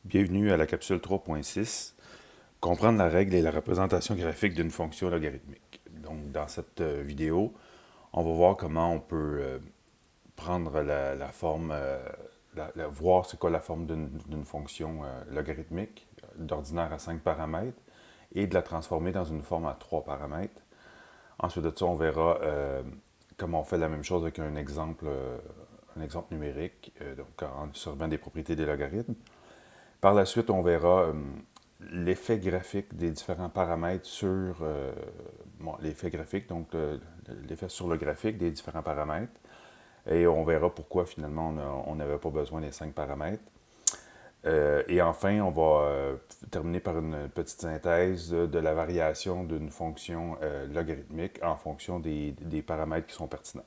Bienvenue à la capsule 3.6, comprendre la règle et la représentation graphique d'une fonction logarithmique. Donc, dans cette vidéo, on va voir comment on peut prendre la forme, voir c'est quoi la forme d'une fonction logarithmique, d'ordinaire à 5 paramètres, et de la transformer dans une forme à 3 paramètres. Ensuite de ça, on verra comment on fait la même chose avec un exemple numérique, donc en servant des propriétés des logarithmes. Par la suite, on verra l'effet graphique des différents paramètres sur l'effet graphique, donc l'effet sur le graphique des différents paramètres. Et on verra pourquoi finalement on n'avait pas besoin des 5 paramètres. Et enfin, on va terminer par une petite synthèse de la variation d'une fonction logarithmique en fonction des paramètres qui sont pertinents.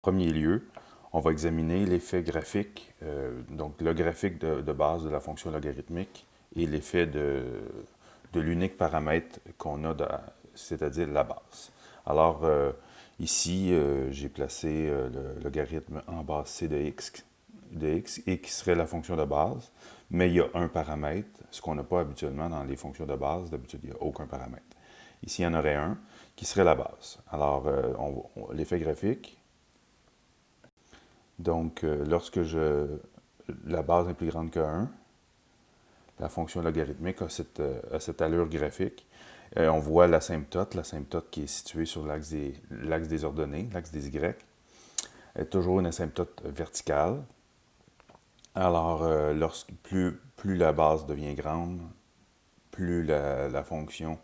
En premier lieu, on va examiner l'effet graphique, donc le graphique de base de la fonction logarithmique et l'effet de l'unique paramètre qu'on a, c'est-à-dire la base. Alors, ici, j'ai placé le logarithme en base c de x et qui serait la fonction de base, mais il y a un paramètre, ce qu'on n'a pas habituellement dans les fonctions de base. D'habitude, il n'y a aucun paramètre. Ici, il y en aurait un qui serait la base. Alors, l'effet graphique, donc, la base est plus grande que 1, la fonction logarithmique a cette allure graphique. On voit l'asymptote qui est située sur l'axe des ordonnées, l'axe des Y, est toujours une asymptote verticale. Alors, plus la base devient grande, plus la fonction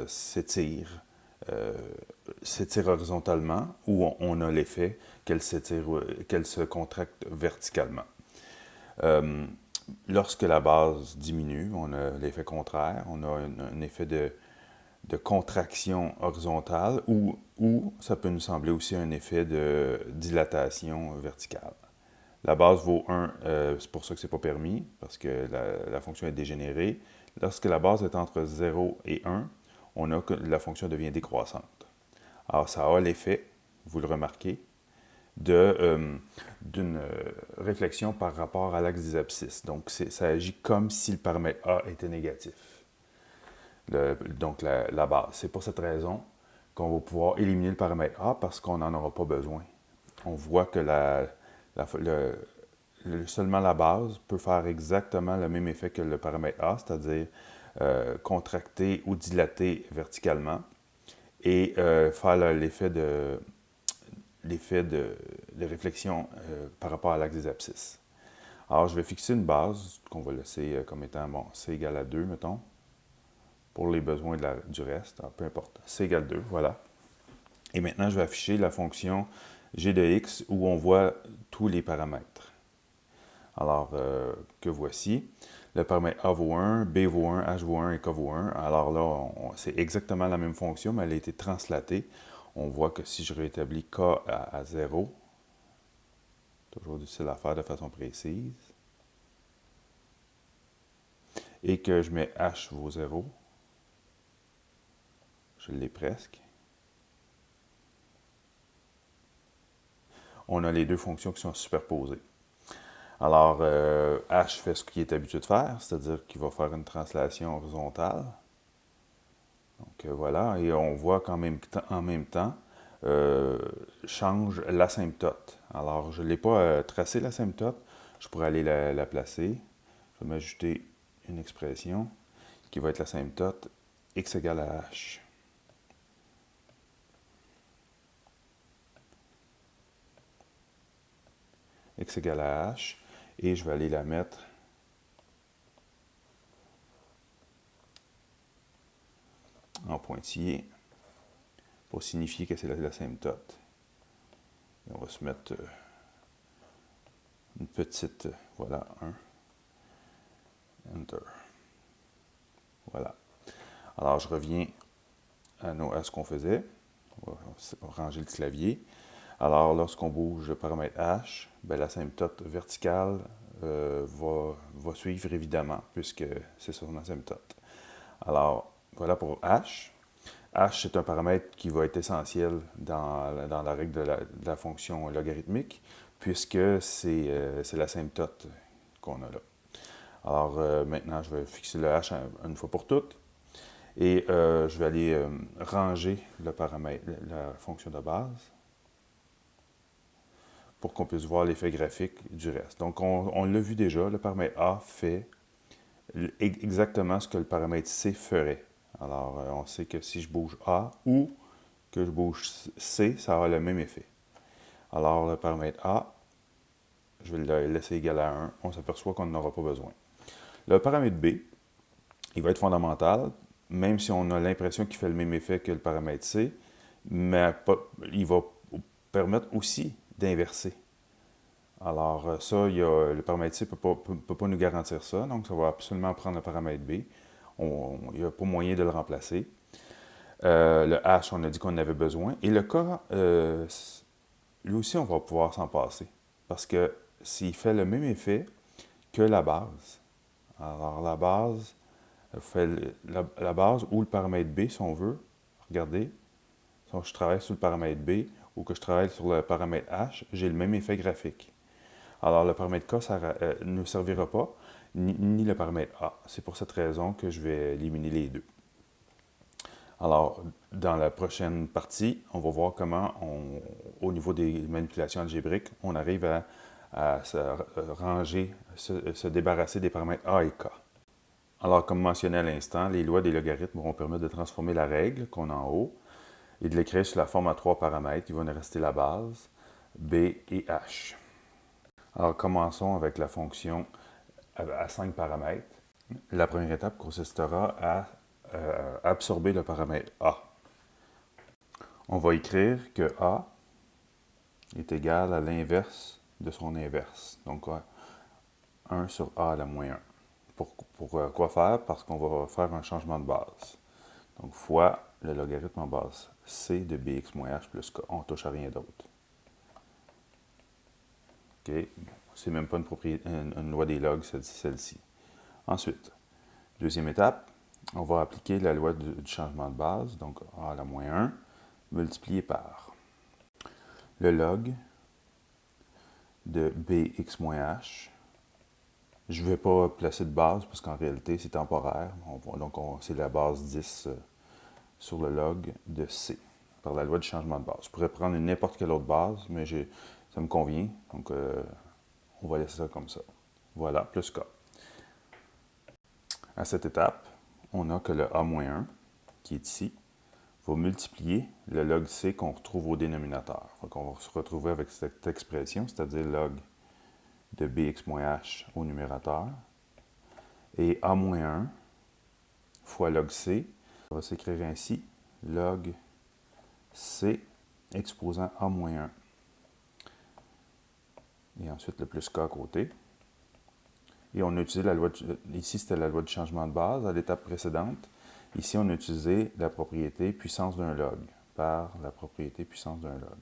s'étire horizontalement, ou on a l'effet qu'elle se contracte verticalement. Euh, Lorsque la base diminue, on a l'effet contraire, on a un effet de contraction horizontale, ou ça peut nous sembler aussi un effet de dilatation verticale. La base vaut 1, c'est pour ça que ce n'est pas permis, parce que la fonction est dégénérée. Lorsque la base est entre 0 et 1, on a que la fonction devient décroissante. Alors, ça a l'effet, vous le remarquez, d'une réflexion par rapport à l'axe des abscisses. Donc, ça agit comme si le paramètre A était négatif. Donc, la base. C'est pour cette raison qu'on va pouvoir éliminer le paramètre A parce qu'on n'en aura pas besoin. On voit que seulement la base peut faire exactement le même effet que le paramètre A, c'est-à-dire contracter ou dilater verticalement et faire l'effet de réflexion par rapport à l'axe des abscisses. Alors, je vais fixer une base qu'on va laisser comme étant, bon, c égale à 2, mettons, pour les besoins du reste, peu importe. C égale 2, voilà. Et maintenant, je vais afficher la fonction g de x où on voit tous les paramètres. Alors, que voici. Le paramètre A vaut 1, B vaut 1, H vaut 1 et K vaut 1. Alors là, c'est exactement la même fonction, mais elle a été translatée. On voit que si je rétablis K à 0, toujours difficile à faire de façon précise, et que je mets H vaut 0, je l'ai presque, on a les deux fonctions qui sont superposées. Alors, H fait ce qu'il est habitué de faire, c'est-à-dire qu'il va faire une translation horizontale. Donc voilà, et on voit qu'en même temps, change l'asymptote. Alors, je ne l'ai pas tracé l'asymptote, je pourrais aller la placer. Je vais m'ajouter une expression qui va être l'asymptote x égale à h. X égale à h, et je vais aller la mettre en pointillé pour signifier que c'est l'asymptote. On va se mettre une petite, voilà, 1. Enter. Voilà. Alors, je reviens à ce qu'on faisait. On va ranger le clavier. Alors, lorsqu'on bouge le paramètre H, ben, l'asymptote verticale va suivre évidemment, puisque c'est son asymptote. Alors, voilà pour H. H, c'est un paramètre qui va être essentiel dans la règle de la fonction logarithmique, puisque c'est l'asymptote qu'on a là. Alors, maintenant, je vais fixer le H une fois pour toutes. Et je vais aller ranger le paramètre, la fonction de base, pour qu'on puisse voir l'effet graphique du reste. Donc, on l'a vu déjà, le paramètre A fait exactement ce que le paramètre C ferait. Alors, on sait que si je bouge A ou que je bouge C, ça aura le même effet. Alors, le paramètre A, je vais le laisser égal à 1. On s'aperçoit qu'on n'en aura pas besoin. Le paramètre B, il va être fondamental, même si on a l'impression qu'il fait le même effet que le paramètre C, mais il va permettre aussi d'inverser. Alors ça, le paramètre C ne peut pas nous garantir ça, donc ça va absolument prendre le paramètre B. Il n'y a pas moyen de le remplacer. Le H, on a dit qu'on en avait besoin. Et le K, lui aussi, on va pouvoir s'en passer. Parce que s'il fait le même effet que la base, alors la base fait la base ou le paramètre B, si on veut. Regardez, si je travaille sur le paramètre B ou que je travaille sur le paramètre H, j'ai le même effet graphique. Alors, le paramètre K ne servira pas, ni le paramètre A. C'est pour cette raison que je vais éliminer les deux. Alors, dans la prochaine partie, on va voir comment, au niveau des manipulations algébriques, on arrive à se ranger, se débarrasser des paramètres A et K. Alors, comme mentionné à l'instant, les lois des logarithmes vont permettre de transformer la règle qu'on a en haut et de l'écrire sous la forme à 3 paramètres. Il va nous rester la base, B et H. Alors, commençons avec la fonction à 5 paramètres. La première étape consistera à absorber le paramètre A. On va écrire que A est égal à l'inverse de son inverse. Donc, 1 sur A à la moins 1. Pour quoi faire? Parce qu'on va faire un changement de base. Donc, fois le logarithme en base C de bx moins h plus k. On ne touche à rien d'autre. OK? C'est même pas une loi des logs, celle-ci. Ensuite, deuxième étape, on va appliquer la loi du changement de base, donc a à la moins 1, multiplié par le log de bx moins h. Je ne vais pas placer de base parce qu'en réalité, c'est temporaire. Donc, c'est la base 10 sur le log de c par la loi du changement de base. Je pourrais prendre n'importe quelle autre base, mais ça me convient. Donc, on va laisser ça comme ça. Voilà, plus k. À cette étape, on a que le a-1, qui est ici, va multiplier le log c qu'on retrouve au dénominateur. Donc, on va se retrouver avec cette expression, c'est-à-dire log de bx moins h au numérateur. Et a-1 fois log c, ça va s'écrire ainsi, log c exposant a-1. Et ensuite le plus k à côté. Et on a utilisé la loi, ici c'était la loi du changement de base à l'étape précédente. Ici on a utilisé la propriété puissance d'un log par la propriété puissance d'un log.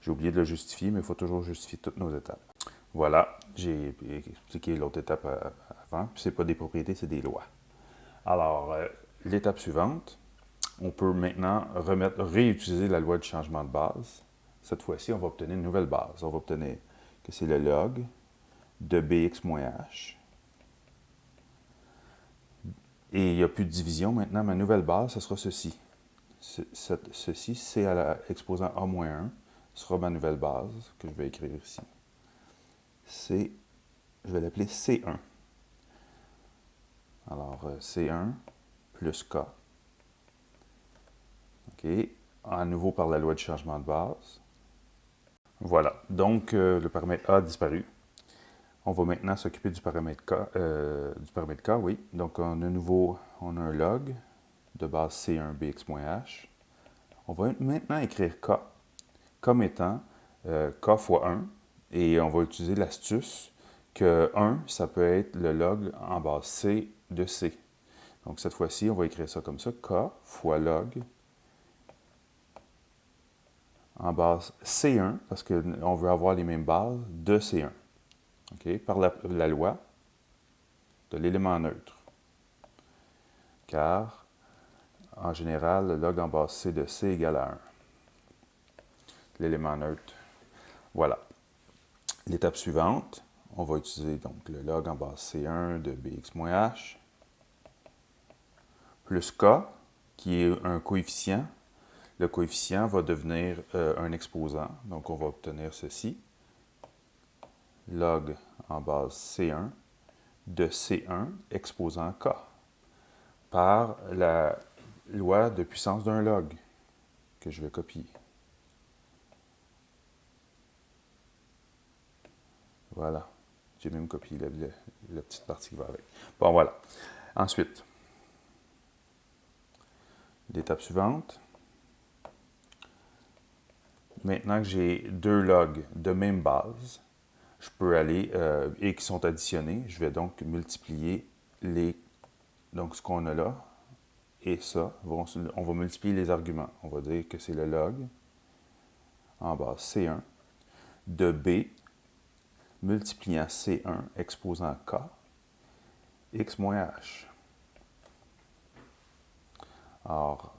J'ai oublié de le justifier, mais il faut toujours justifier toutes nos étapes. Voilà, j'ai expliqué l'autre étape avant. Puis c'est pas des propriétés, c'est des lois. Alors, l'étape suivante, on peut maintenant réutiliser la loi du changement de base. Cette fois-ci, on va obtenir une nouvelle base. On va obtenir que c'est le log de bx moins h. Et il n'y a plus de division. Maintenant, ma nouvelle base, ce sera ceci. Ceci, c'est exposant a-1, sera ma nouvelle base que je vais écrire ici. Je vais l'appeler C1. Alors, C1 plus K. OK. À nouveau par la loi du changement de base. Voilà. Donc, le paramètre A a disparu. On va maintenant s'occuper du paramètre K, oui. Donc, on a un log de base C1 bx moins h. On va maintenant écrire k comme étant k fois 1, et on va utiliser l'astuce que 1, ça peut être le log en base c de c. Donc cette fois-ci, on va écrire ça comme ça, k fois log en base C1, parce qu'on veut avoir les mêmes bases de C1, okay, par la loi de l'élément neutre. Car, en général, le log en base C de C égale à 1. L'élément neutre. Voilà. L'étape suivante, on va utiliser donc le log en base C1 de Bx moins H, plus K, qui est un coefficient. Le coefficient va devenir un exposant. Donc, on va obtenir ceci. Log en base C1 de C1 exposant K par la loi de puissance d'un log que je vais copier. Voilà. J'ai même copié la petite partie qui va avec. Bon, voilà. Ensuite, l'étape suivante. Maintenant que j'ai deux logs de même base, je peux aller, et qui sont additionnés, je vais donc multiplier donc ce qu'on a là et ça. On va multiplier les arguments. On va dire que c'est le log en base C1 de B multipliant C1 exposant K, X moins H. Or,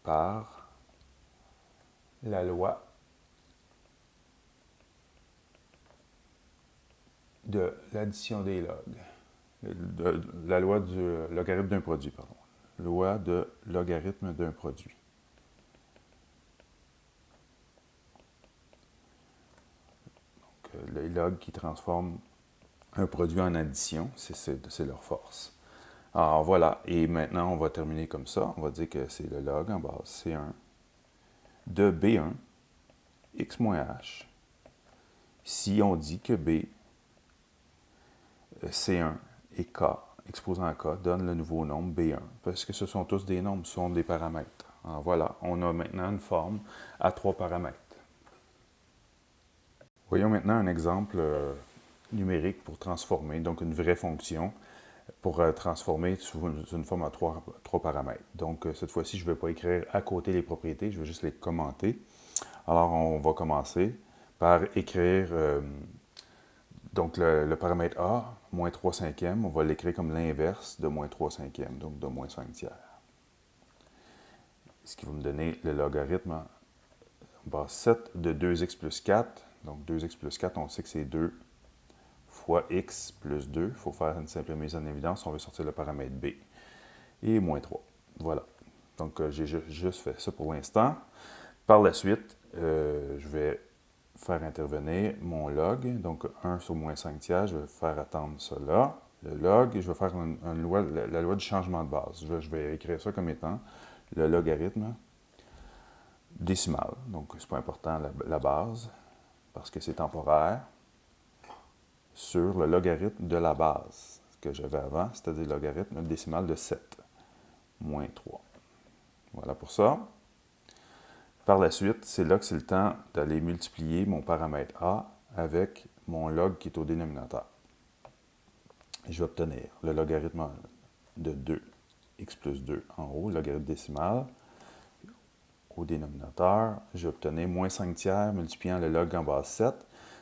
par la loi de l'addition des logs, la loi du logarithme d'un produit, pardon. Loi de logarithme d'un produit. Donc, les logs qui transforment un produit en addition, c'est leur force. Alors voilà, et maintenant on va terminer comme ça. On va dire que c'est le log en base C1 de B1 X moins H. Si on dit que B, C1 et K, exposant K, donnent le nouveau nombre B1, parce que ce sont tous des nombres, ce sont des paramètres. Alors voilà, on a maintenant une forme à 3 paramètres. Voyons maintenant un exemple numérique pour transformer, donc une vraie fonction, pour transformer sous une forme à 3 paramètres. Donc cette fois-ci, je ne vais pas écrire à côté les propriétés, je vais juste les commenter. Alors on va commencer par écrire donc le paramètre A, moins 3 cinquièmes, on va l'écrire comme l'inverse de moins 3 cinquièmes, donc de moins 5 tiers. Ce qui va me donner le logarithme en base 7 de 2x plus 4. Donc 2x plus 4, on sait que c'est 2 fois x plus 2. Il faut faire une simple mise en évidence, on va sortir le paramètre B. Et moins 3. Voilà. Donc j'ai juste fait ça pour l'instant. Par la suite, je vais faire intervenir mon log, donc 1 sur moins 5 tiers, je vais faire attendre ça là, le log, et je vais faire la loi du changement de base. Je vais écrire ça comme étant le logarithme décimal, donc c'est pas important la base, parce que c'est temporaire, sur le logarithme de la base que j'avais avant, c'est-à-dire le logarithme décimal de 7, moins 3. Voilà pour ça. Par la suite, c'est là que c'est le temps d'aller multiplier mon paramètre A avec mon log qui est au dénominateur. Et je vais obtenir le logarithme de 2, x plus 2 en haut, logarithme décimal. Au dénominateur, je vais obtenir moins 5 tiers multipliant le log en base 7.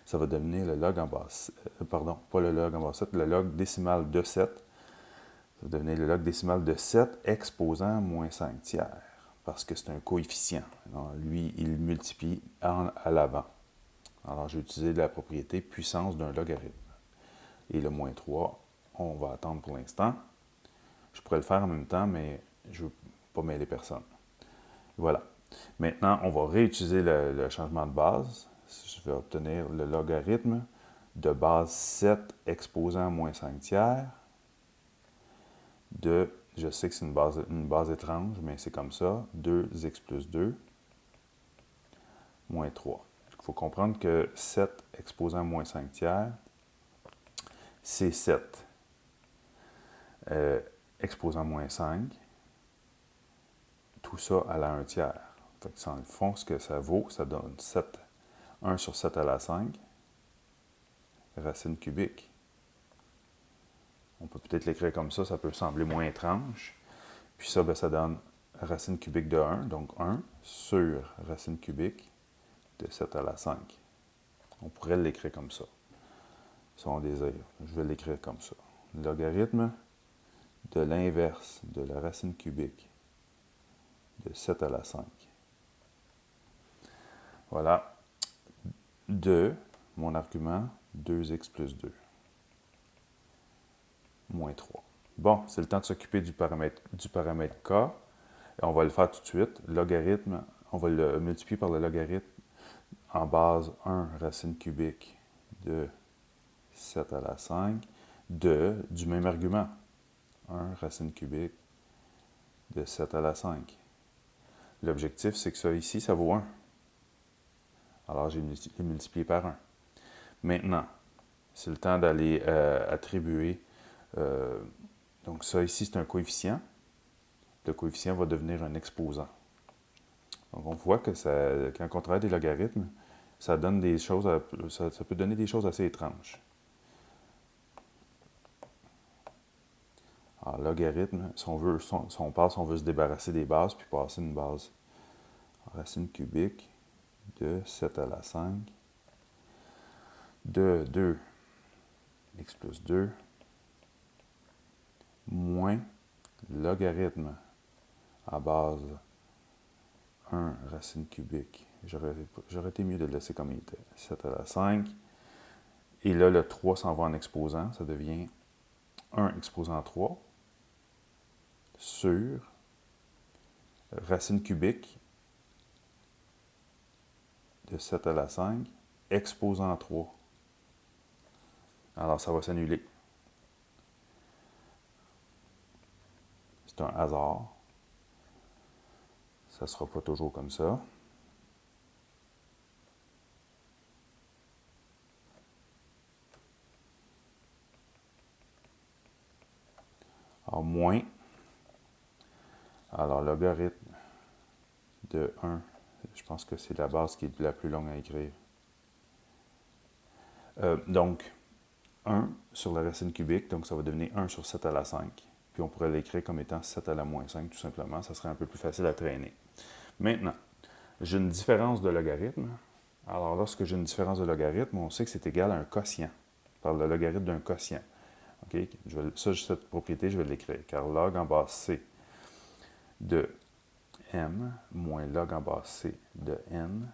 Ça va devenir le log en base... pardon, pas le log en base 7, le log décimal de 7. Ça va devenir le log décimal de 7 exposant moins 5 tiers, parce que c'est un coefficient. Alors, lui, il multiplie à l'avant. Alors, j'ai utilisé la propriété puissance d'un logarithme. Et le moins 3, on va attendre pour l'instant. Je pourrais le faire en même temps, mais je ne veux pas mêler personne. Voilà. Maintenant, on va réutiliser le changement de base. Je vais obtenir le logarithme de base 7 exposant moins 5 tiers de, je sais que c'est une base étrange, mais c'est comme ça, 2x plus 2 moins 3. Il faut comprendre que 7 exposant moins 5 tiers, c'est 7 exposant moins 5, tout ça à la 1 tiers. Fait que dans le fond, ce que ça vaut, ça donne 1 sur 7 à la 5, racine cubique. On peut peut-être l'écrire comme ça peut sembler moins étrange. Puis ça, ben, ça donne racine cubique de 1, donc 1 sur racine cubique de 7 à la 5. On pourrait l'écrire comme ça, si on désire. Je vais l'écrire comme ça. Logarithme de l'inverse de la racine cubique de 7 à la 5. Voilà. De mon argument, 2x plus 2. Moins 3. Bon, c'est le temps de s'occuper du paramètre K. Et on va le faire tout de suite. Logarithme, on va le multiplier par le logarithme en base 1 racine cubique de 7 à la 5 du même argument. 1 racine cubique de 7 à la 5. L'objectif, c'est que ça ici, ça vaut 1. Alors, j'ai multiplié par 1. Maintenant, c'est le temps d'aller attribuer. Donc, ça ici, c'est un coefficient. Le coefficient va devenir un exposant. Donc, on voit que ça, quand on travaille des logarithmes, ça donne des choses, ça peut donner des choses assez étranges. Alors, logarithme, si on veut se débarrasser des bases, puis passer une base racine cubique de 7 à la 5 de 2 x plus 2 moins logarithme à base 1 racine cubique. J'aurais été mieux de le laisser comme il était. 7 à la 5. Et là, le 3 s'en va en exposant. Ça devient 1 exposant 3 sur racine cubique de 7 à la 5 exposant 3. Alors, ça va s'annuler. C'est un hasard. Ça ne sera pas toujours comme ça. Alors, moins. Alors, logarithme de 1, je pense que c'est la base qui est la plus longue à écrire. Donc, 1 sur la racine cubique, donc ça va devenir 1 sur 7 à la 5. Puis on pourrait l'écrire comme étant 7 à la moins 5, tout simplement. Ça serait un peu plus facile à traîner. Maintenant, j'ai une différence de logarithme. Alors, lorsque j'ai une différence de logarithme, on sait que c'est égal à un quotient, par le logarithme d'un quotient. Okay? Cette propriété, je vais l'écrire, car log en base c de m moins log en base c de n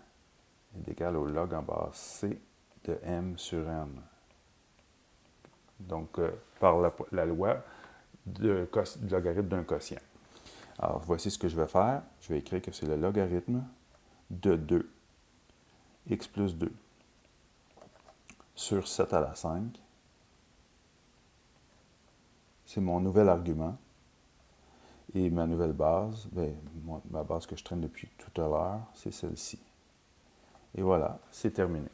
est égal au log en base c de m sur n. Donc, par la loi du logarithme d'un quotient. Alors, voici ce que je vais faire. Je vais écrire que c'est le logarithme de 2, x plus 2, sur 7 à la 5. C'est mon nouvel argument. Et ma nouvelle base, bien, ma base que je traîne depuis tout à l'heure, c'est celle-ci. Et voilà, c'est terminé.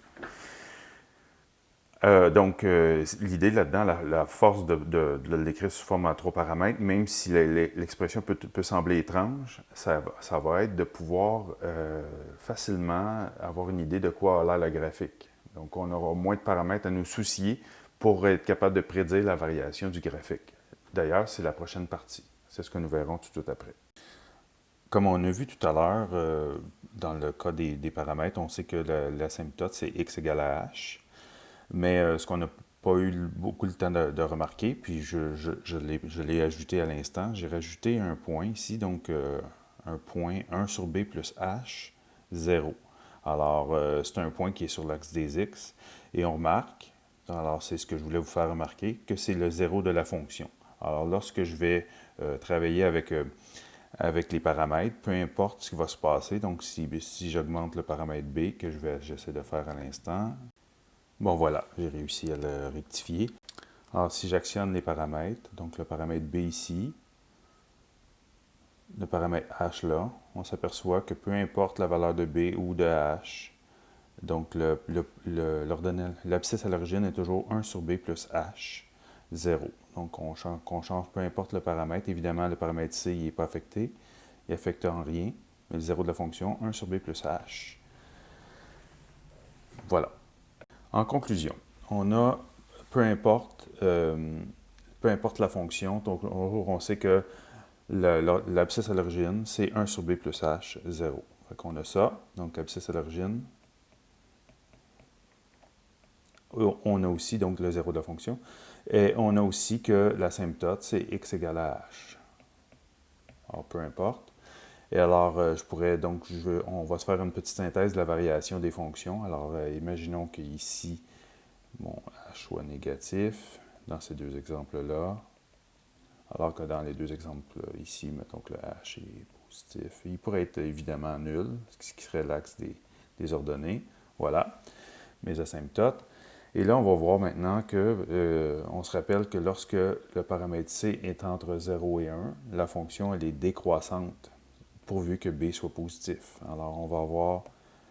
Donc, l'idée là-dedans, la force de l'écrire sous forme à 3 paramètres, même si l'expression peut sembler étrange, ça va être de pouvoir facilement avoir une idée de quoi a l'air le graphique. Donc, on aura moins de paramètres à nous soucier pour être capable de prédire la variation du graphique. D'ailleurs, c'est la prochaine partie. C'est ce que nous verrons tout de suite après. Comme on a vu tout à l'heure, dans le cas des paramètres, on sait que l'asymptote, c'est x égale à h. Mais ce qu'on n'a pas eu beaucoup le temps de remarquer, puis je l'ai ajouté à l'instant, j'ai rajouté un point ici, donc un point 1 sur b plus h, 0. Alors, c'est un point qui est sur l'axe des x, et on remarque, alors c'est ce que je voulais vous faire remarquer, que c'est le 0 de la fonction. Alors, lorsque je vais travailler avec les paramètres, peu importe ce qui va se passer, donc si j'augmente le paramètre b, que j'essaie de faire à l'instant, bon, voilà, j'ai réussi à le rectifier. Alors, si j'actionne les paramètres, donc le paramètre B ici, le paramètre H là, on s'aperçoit que peu importe la valeur de B ou de H, donc l'abscisse à l'origine est toujours 1 sur B plus H, 0. Donc, on change peu importe le paramètre. Évidemment, le paramètre C, il n'est pas affecté. Il n'affecte en rien. mais le 0 de la fonction, 1 sur b plus h. Voilà. En conclusion, on a, peu importe la fonction, donc on sait que l'abscisse à l'origine, c'est 1 sur b plus h, 0. Fait qu'on a ça, donc abscisse à l'origine. On a aussi donc le 0 de la fonction. Et on a aussi que l'asymptote, c'est x égale à h. Alors, peu importe. Et alors, je pourrais donc, on va se faire une petite synthèse de la variation des fonctions. Alors, imaginons qu'ici, bon, h soit négatif dans ces deux exemples-là. Alors que dans les deux exemples ici, mettons que le h est positif. Il pourrait être évidemment nul, ce qui serait l'axe des ordonnées. Voilà, mes asymptotes. Et là, on va voir maintenant que, on se rappelle que lorsque le paramètre c est entre 0 et 1, la fonction, elle est décroissante, pourvu que b soit positif. Alors, on va avoir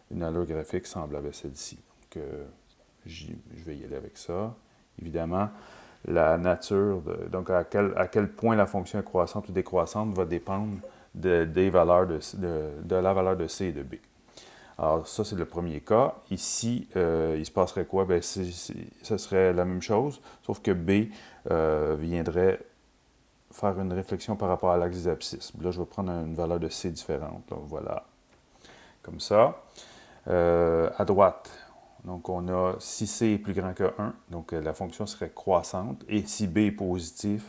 une allure graphique semblable à celle-ci. Donc, je vais y aller avec ça. Évidemment, la nature, donc à quel point la fonction est croissante ou décroissante va dépendre des valeurs de la valeur de c et de b. Alors, ça, c'est le premier cas. Ici, il se passerait quoi? Bien, ce serait la même chose, sauf que B viendrait faire une réflexion par rapport à l'axe des abscisses. Là, je vais prendre une valeur de C différente. Donc, voilà, comme ça. À droite, donc on a si C est plus grand que 1, donc la fonction serait croissante. Et si B est positif,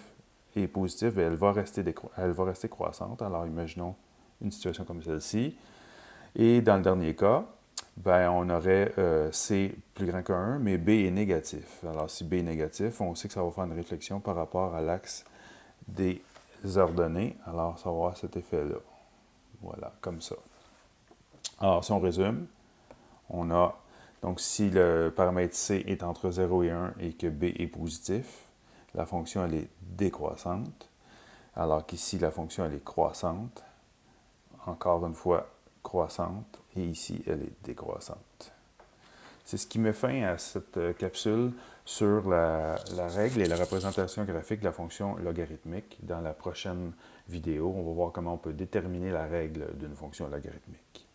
bien, elle va rester croissante. Alors, imaginons une situation comme celle-ci. Et dans le dernier cas, ben, on aurait C plus grand que 1, mais B est négatif. Alors, si B est négatif, on sait que ça va faire une réflexion par rapport à l'axe des ordonnées. Alors, ça va avoir cet effet-là. Voilà, comme ça. Alors, si on résume, on a, donc si le paramètre C est entre 0 et 1 et que B est positif, la fonction, elle est décroissante. Alors qu'ici, la fonction, elle est croissante. Encore une fois, croissante, et ici, elle est décroissante. C'est ce qui met fin à cette capsule sur la règle et la représentation graphique de la fonction logarithmique. Dans la prochaine vidéo, on va voir comment on peut déterminer la règle d'une fonction logarithmique.